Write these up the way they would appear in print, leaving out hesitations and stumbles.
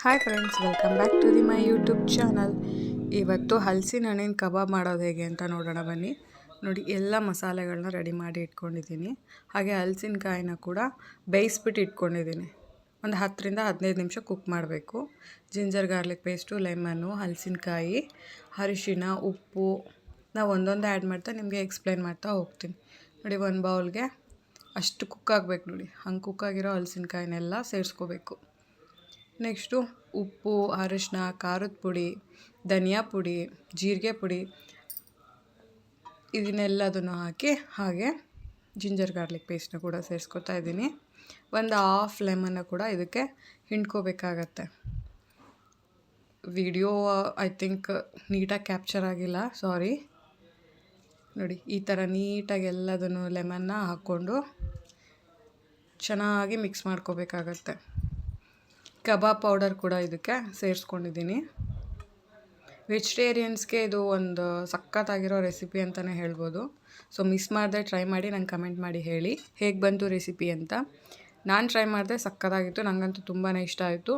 Hi friends, welcome back to my YouTube channel. ಇವತ್ತು ಹಲಸಿನ ಹಣ್ಣಿನ ಕಬಾಬ್ ಮಾಡೋದು ಹೇಗೆ ಅಂತ ನೋಡೋಣ ಬನ್ನಿ. ನೋಡಿ, ಎಲ್ಲ ಮಸಾಲೆಗಳನ್ನ ರೆಡಿ ಮಾಡಿ ಇಟ್ಕೊಂಡಿದ್ದೀನಿ. ಹಾಗೆ ಹಲಸಿನಕಾಯಿನ ಕೂಡ ಬೇಯಿಸ್ಬಿಟ್ಟು ಇಟ್ಕೊಂಡಿದ್ದೀನಿ. ಒಂದು 10ರಿಂದ 15 ನಿಮಿಷ ಕುಕ್ ಮಾಡಬೇಕು. ಜಿಂಜರ್ ಗಾರ್ಲಿಕ್ ಪೇಸ್ಟು, ಲೆಮನ್ನು, ಹಲಸಿನಕಾಯಿ, ಅರಿಶಿನ, ಉಪ್ಪು ನಾವು ಒಂದೊಂದು ಆ್ಯಡ್ ಮಾಡ್ತಾ ನಿಮಗೆ ಎಕ್ಸ್ಪ್ಲೈನ್ ಮಾಡ್ತಾ ಹೋಗ್ತೀನಿ. ನೋಡಿ, ಒಂದು ಬೌಲ್ಗೆ ಅಷ್ಟು ಕುಕ್ ಆಗಬೇಕು. ನೋಡಿ, ಹಂಗೆ ಕುಕ್ಕಾಗಿರೋ ಹಲಸಿನಕಾಯಿನೆಲ್ಲ ಸೇರಿಸ್ಕೋಬೇಕು. ನೆಕ್ಸ್ಟು ಉಪ್ಪು, ಅರಿಶಿನ, ಖಾರದ ಪುಡಿ, ಧನಿಯಾ ಪುಡಿ, ಜೀರಿಗೆ ಪುಡಿ ಇದನ್ನೆಲ್ಲದನ್ನು ಹಾಕಿ ಹಾಗೆ ಜಿಂಜರ್ ಗಾರ್ಲಿಕ್ ಪೇಸ್ಟ್ನ ಕೂಡ ಸೇರಿಸ್ಕೊತಾ ಇದ್ದೀನಿ. ಒಂದು ಹಾಫ್ ಲೆಮನ್ನ ಕೂಡ ಇದಕ್ಕೆ ಹಿಂಡ್ಕೋಬೇಕಾಗತ್ತೆ. ವಿಡಿಯೋ ಐ ಥಿಂಕ್ ನೀಟಾಗಿ ಕ್ಯಾಪ್ಚರ್ ಆಗಿಲ್ಲ, ಸಾರಿ. ನೋಡಿ, ಈ ಥರ ನೀಟಾಗಿ ಎಲ್ಲದನ್ನು ಲೆಮನ್ನ ಹಾಕ್ಕೊಂಡು ಚೆನ್ನಾಗಿ ಮಿಕ್ಸ್ ಮಾಡ್ಕೋಬೇಕಾಗತ್ತೆ. ಕಬಾಬ್ ಪೌಡರ್ ಕೂಡ ಇದಕ್ಕೆ ಸೇರಿಸ್ಕೊಂಡಿದ್ದೀನಿ. ವೆಜಿಟೇರಿಯನ್ಸ್ಗೆ ಇದು ಒಂದು ಸಖತ್ತಾಗಿರೋ ರೆಸಿಪಿ ಅಂತಲೇ ಹೇಳ್ಬೋದು. ಸೊ ಮಿಸ್ ಮಾಡದೆ ಟ್ರೈ ಮಾಡಿ ನಂಗೆ ಕಮೆಂಟ್ ಮಾಡಿ ಹೇಳಿ ಹೇಗೆ ಬಂತು ರೆಸಿಪಿ ಅಂತ. ನಾನು ಟ್ರೈ ಮಾಡಿದೆ, ಸಖತ್ತಾಗಿತ್ತು. ನನಗಂತೂ ತುಂಬಾ ಇಷ್ಟ ಆಯಿತು.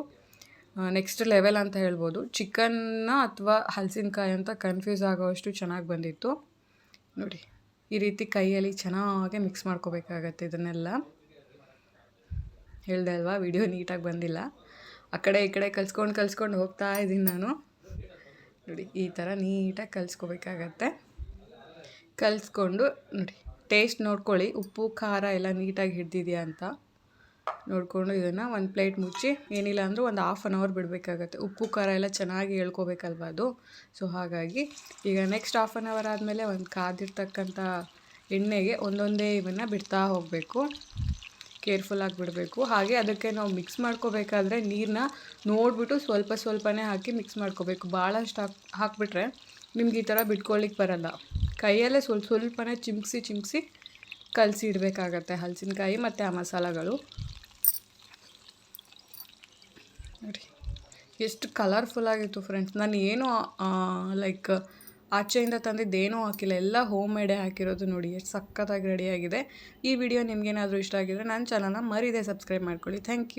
ನೆಕ್ಸ್ಟ್ ಲೆವೆಲ್ ಅಂತ ಹೇಳ್ಬೋದು. ಚಿಕನ್ನ ಅಥವಾ ಹಲಸಿನಕಾಯಿ ಅಂತ ಕನ್ಫ್ಯೂಸ್ ಆಗೋವಷ್ಟು ಚೆನ್ನಾಗಿ ಬಂದಿತ್ತು. ನೋಡಿ, ಈ ರೀತಿ ಕೈಯಲ್ಲಿ ಚೆನ್ನಾಗಿ ಮಿಕ್ಸ್ ಮಾಡ್ಕೋಬೇಕಾಗತ್ತೆ. ಇದನ್ನೆಲ್ಲ ಹೇಳ್ದೆ ಅಲ್ವಾ, ವಿಡಿಯೋ ನೀಟಾಗಿ ಬಂದಿಲ್ಲ. ಆ ಕಡೆ ಈ ಕಡೆ ಕಲ್ಸ್ಕೊಂಡು ಹೋಗ್ತಾ ಇದ್ದೀನಿ ನಾನು. ನೋಡಿ, ಈ ಥರ ನೀಟಾಗಿ ಕಲಿಸ್ಕೋಬೇಕಾಗತ್ತೆ. ಕಲಿಸ್ಕೊಂಡು ನೋಡಿ, ಟೇಸ್ಟ್ ನೋಡ್ಕೊಳ್ಳಿ, ಉಪ್ಪು ಖಾರ ಎಲ್ಲ ನೀಟಾಗಿ ಹಿಡ್ದಿದೆಯಾ ಅಂತ ನೋಡಿಕೊಂಡು ಇದನ್ನು ಒಂದು ಪ್ಲೇಟ್ ಮುಚ್ಚಿ ಏನಿಲ್ಲ ಅಂದರೂ ಒಂದು 1/2 ಅವರ್ ಬಿಡಬೇಕಾಗತ್ತೆ. ಉಪ್ಪು ಖಾರ ಎಲ್ಲ ಚೆನ್ನಾಗಿ ಹೇಳ್ಕೋಬೇಕಲ್ವ ಅದು. ಸೊ ಹಾಗಾಗಿ ಈಗ ನೆಕ್ಸ್ಟ್ 1/2 ಅವರ್ ಆದಮೇಲೆ ಒಂದು ಕಾದಿರ್ತಕ್ಕಂಥ ಎಣ್ಣೆಗೆ ಒಂದೊಂದೇ ಇವನ್ನು ಬಿಡ್ತಾ ಹೋಗಬೇಕು. ಕೇರ್ಫುಲ್ಲಾಗಿ ಬಿಡಬೇಕು. ಹಾಗೆ ಅದಕ್ಕೆ ನಾವು ಮಿಕ್ಸ್ ಮಾಡ್ಕೋಬೇಕಾದ್ರೆ ನೀರನ್ನ ನೋಡಿಬಿಟ್ಟು ಸ್ವಲ್ಪನೇ ಹಾಕಿ ಮಿಕ್ಸ್ ಮಾಡ್ಕೋಬೇಕು. ಭಾಳಷ್ಟು ಹಾಕಿಬಿಟ್ರೆ ನಿಮ್ಗೆ ಈ ಥರ ಬಿಟ್ಕೊಳ್ಳಿಕ್ಕೆ ಬರಲ್ಲ. ಕೈಯಲ್ಲೇ ಸ್ವಲ್ಪನೇ ಚಿಮ್ಕಿಸಿ ಕಲಸಿ ಇಡಬೇಕಾಗತ್ತೆ ಹಲಸಿನಕಾಯಿ ಮತ್ತು ಆ ಮಸಾಲೆಗಳು. ನೋಡಿ, ಎಷ್ಟು ಕಲರ್ಫುಲ್ಲಾಗಿತ್ತು ಫ್ರೆಂಡ್ಸ್. ನಾನು ಏನೂ ಲೈಕ್ ಆಚೆಯಿಂದ ತಂದಿದ್ದೇನೂ ಹಾಕಿಲ್ಲ, ಎಲ್ಲ ಹೋಮ್ ಮೇಡೇ ಹಾಕಿರೋದು. ನೋಡಿ, ಎಷ್ಟು ಸಖತ್ತಾಗಿ ರೆಡಿಯಾಗಿದೆ. ಈ ವಿಡಿಯೋ ನಿಮಗೇನಾದರೂ ಇಷ್ಟ ಆಗಿದ್ರೆ ನನ್ನ ಚಾನಲ್ನ ಮರೀದೆ ಸಬ್ಸ್ಕ್ರೈಬ್ ಮಾಡ್ಕೊಳ್ಳಿ. Thank you.